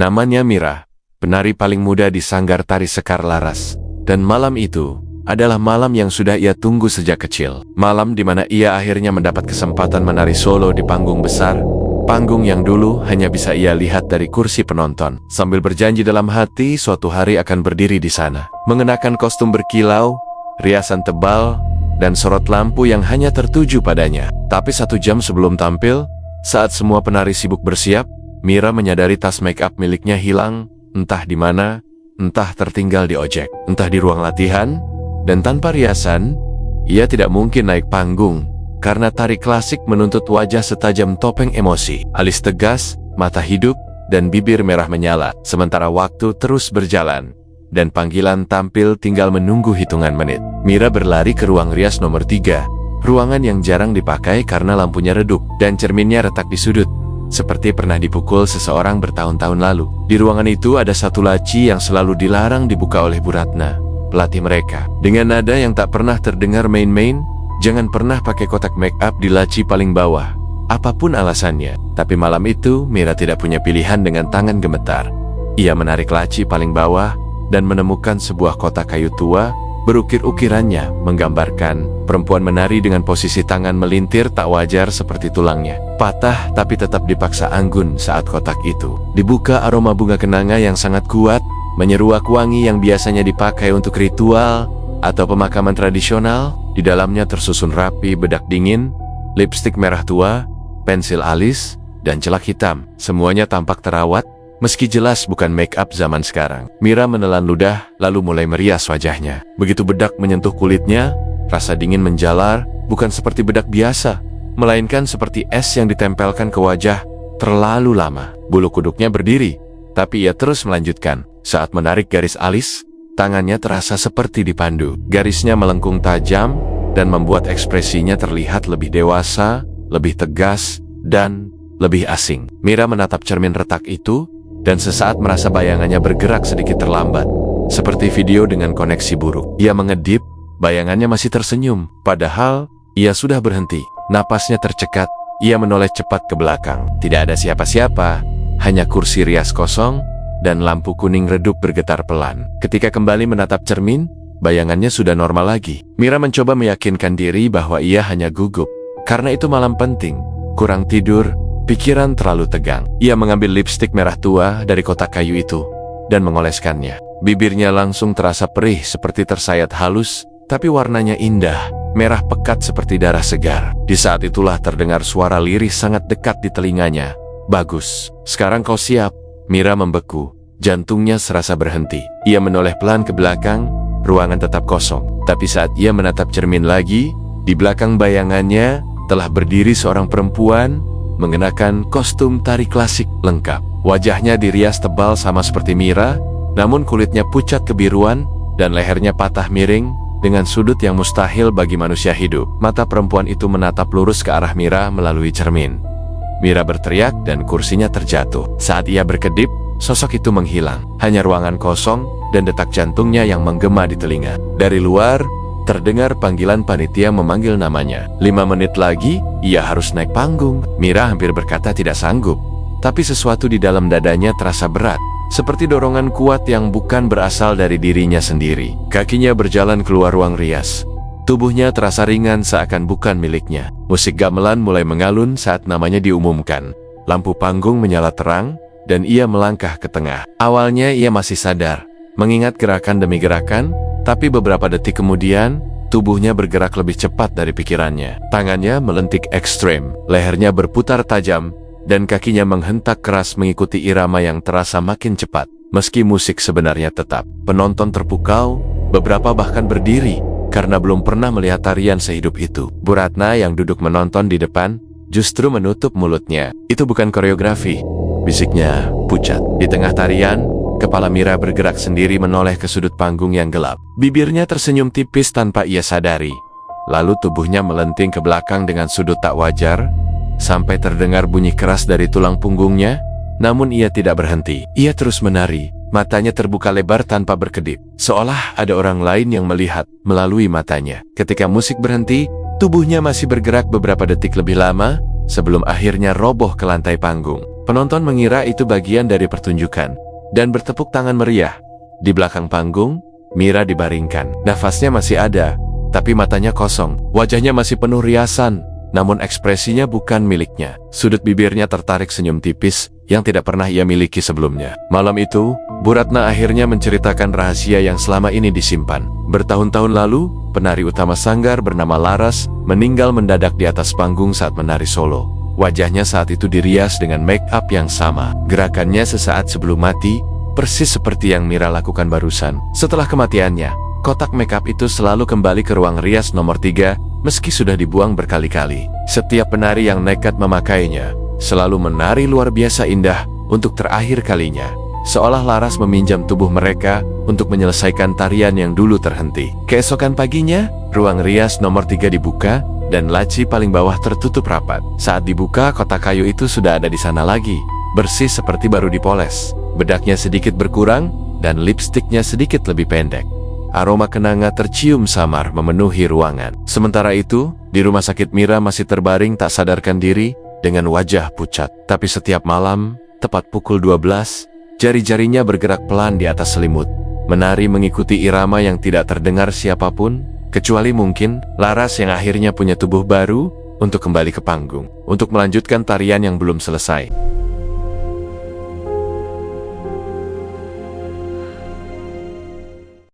Namanya Mira, penari paling muda di sanggar tari Sekar Laras. Dan malam itu adalah malam yang sudah ia tunggu sejak kecil. Malam di mana ia akhirnya mendapat kesempatan menari solo di panggung besar. Panggung yang dulu hanya bisa ia lihat dari kursi penonton. Sambil berjanji dalam hati suatu hari akan berdiri di sana. Mengenakan kostum berkilau, riasan tebal, dan sorot lampu yang hanya tertuju padanya. Tapi 1 jam sebelum tampil, saat semua penari sibuk bersiap, Mira menyadari tas make up miliknya hilang, entah di mana, entah tertinggal di ojek, entah di ruang latihan, dan tanpa riasan, ia tidak mungkin naik panggung. Karena tari klasik menuntut wajah setajam topeng emosi, alis tegas, mata hidup, dan bibir merah menyala. Sementara waktu terus berjalan, dan panggilan tampil tinggal menunggu hitungan menit. Mira berlari ke ruang rias nomor 3, ruangan yang jarang dipakai karena lampunya redup, dan cerminnya retak di sudut, seperti pernah dipukul seseorang bertahun-tahun lalu. Di ruangan itu ada satu laci yang selalu dilarang dibuka oleh Bu Ratna, pelatih mereka. Dengan nada yang tak pernah terdengar main-main, jangan pernah pakai kotak make up di laci paling bawah, apapun alasannya. Tapi malam itu, Mira tidak punya pilihan dengan tangan gemetar. Ia menarik laci paling bawah, dan menemukan sebuah kotak kayu tua, berukir-ukirannya menggambarkan perempuan menari dengan posisi tangan melintir tak wajar seperti tulangnya. Patah tapi tetap dipaksa anggun saat kotak itu dibuka. Aroma bunga kenanga yang sangat kuat, menyeruak wangi yang biasanya dipakai untuk ritual atau pemakaman tradisional. Di dalamnya tersusun rapi bedak dingin, lipstik merah tua, pensil alis, dan celak hitam. Semuanya tampak terawat, meski jelas bukan make up zaman sekarang. Mira menelan ludah, lalu mulai merias wajahnya. Begitu bedak menyentuh kulitnya, rasa dingin menjalar, bukan seperti bedak biasa, melainkan seperti es yang ditempelkan ke wajah terlalu lama. Bulu kuduknya berdiri, tapi ia terus melanjutkan. Saat menarik garis alis, tangannya terasa seperti dipandu. Garisnya melengkung tajam dan membuat ekspresinya terlihat lebih dewasa, lebih tegas, dan lebih asing. Mira menatap cermin retak itu, dan sesaat merasa bayangannya bergerak sedikit terlambat, seperti video dengan koneksi buruk. Ia mengedip, bayangannya masih tersenyum, padahal ia sudah berhenti. Napasnya tercekat, ia menoleh cepat ke belakang. Tidak ada siapa-siapa, hanya kursi rias kosong, dan lampu kuning redup bergetar pelan. Ketika kembali menatap cermin, bayangannya sudah normal lagi. Mira mencoba meyakinkan diri bahwa ia hanya gugup. Karena itu malam penting, kurang tidur, pikiran terlalu tegang. Ia mengambil lipstik merah tua dari kotak kayu itu, dan mengoleskannya. Bibirnya langsung terasa perih seperti tersayat halus, tapi warnanya indah, merah pekat seperti darah segar. Di saat itulah terdengar suara lirih sangat dekat di telinganya. "Bagus, sekarang kau siap." Mira membeku, jantungnya serasa berhenti. Ia menoleh pelan ke belakang, ruangan tetap kosong. Tapi saat ia menatap cermin lagi, di belakang bayangannya telah berdiri seorang perempuan mengenakan kostum tari klasik lengkap. Wajahnya dirias tebal sama seperti Mira, namun kulitnya pucat kebiruan dan lehernya patah miring dengan sudut yang mustahil bagi manusia hidup. Mata perempuan itu menatap lurus ke arah Mira melalui cermin. Mira berteriak dan kursinya terjatuh. Saat ia berkedip, sosok itu menghilang. Hanya ruangan kosong dan detak jantungnya yang menggema di telinga. Dari luar, terdengar panggilan panitia memanggil namanya. 5 menit lagi, ia harus naik panggung. Mira hampir berkata tidak sanggup, tapi sesuatu di dalam dadanya terasa berat, seperti dorongan kuat yang bukan berasal dari dirinya sendiri. Kakinya berjalan keluar ruang rias. Tubuhnya terasa ringan seakan bukan miliknya. Musik gamelan mulai mengalun saat namanya diumumkan. Lampu panggung menyala terang, dan ia melangkah ke tengah. Awalnya ia masih sadar, mengingat gerakan demi gerakan, tapi beberapa detik kemudian, tubuhnya bergerak lebih cepat dari pikirannya. Tangannya melentik ekstrem, lehernya berputar tajam, dan kakinya menghentak keras mengikuti irama yang terasa makin cepat. Meski musik sebenarnya tetap, penonton terpukau, beberapa bahkan berdiri, karena belum pernah melihat tarian sehidup itu. Bu Ratna yang duduk menonton di depan, justru menutup mulutnya. "Itu bukan koreografi," bisiknya pucat. Di tengah tarian, kepala Mira bergerak sendiri menoleh ke sudut panggung yang gelap. Bibirnya tersenyum tipis tanpa ia sadari. Lalu tubuhnya melenting ke belakang dengan sudut tak wajar, sampai terdengar bunyi keras dari tulang punggungnya. Namun ia tidak berhenti. Ia terus menari, matanya terbuka lebar tanpa berkedip, seolah ada orang lain yang melihat melalui matanya. Ketika musik berhenti, tubuhnya masih bergerak beberapa detik lebih lama, sebelum akhirnya roboh ke lantai panggung. Penonton mengira itu bagian dari pertunjukan dan bertepuk tangan meriah. Di belakang panggung, Mira dibaringkan. Nafasnya masih ada, tapi matanya kosong. Wajahnya masih penuh riasan, namun ekspresinya bukan miliknya. Sudut bibirnya tertarik senyum tipis yang tidak pernah ia miliki sebelumnya. Malam itu, Bu Ratna akhirnya menceritakan rahasia yang selama ini disimpan. Bertahun-tahun lalu, penari utama Sanggar bernama Laras meninggal mendadak di atas panggung saat menari solo. Wajahnya saat itu dirias dengan make up yang sama. Gerakannya sesaat sebelum mati, persis seperti yang Mira lakukan barusan. Setelah kematiannya, kotak make up itu selalu kembali ke ruang rias nomor 3, meski sudah dibuang berkali-kali. Setiap penari yang nekat memakainya, selalu menari luar biasa indah untuk terakhir kalinya. Seolah Laras meminjam tubuh mereka untuk menyelesaikan tarian yang dulu terhenti. Keesokan paginya, ruang rias nomor 3 dibuka, dan laci paling bawah tertutup rapat. Saat dibuka, kotak kayu itu sudah ada di sana lagi, bersih seperti baru dipoles. Bedaknya sedikit berkurang, dan lipstiknya sedikit lebih pendek. Aroma kenanga tercium samar memenuhi ruangan. Sementara itu, di rumah sakit Mira masih terbaring tak sadarkan diri dengan wajah pucat. Tapi setiap malam, tepat pukul 12, jari-jarinya bergerak pelan di atas selimut, menari mengikuti irama yang tidak terdengar siapapun, kecuali mungkin Laras yang akhirnya punya tubuh baru untuk kembali ke panggung, untuk melanjutkan tarian yang belum selesai.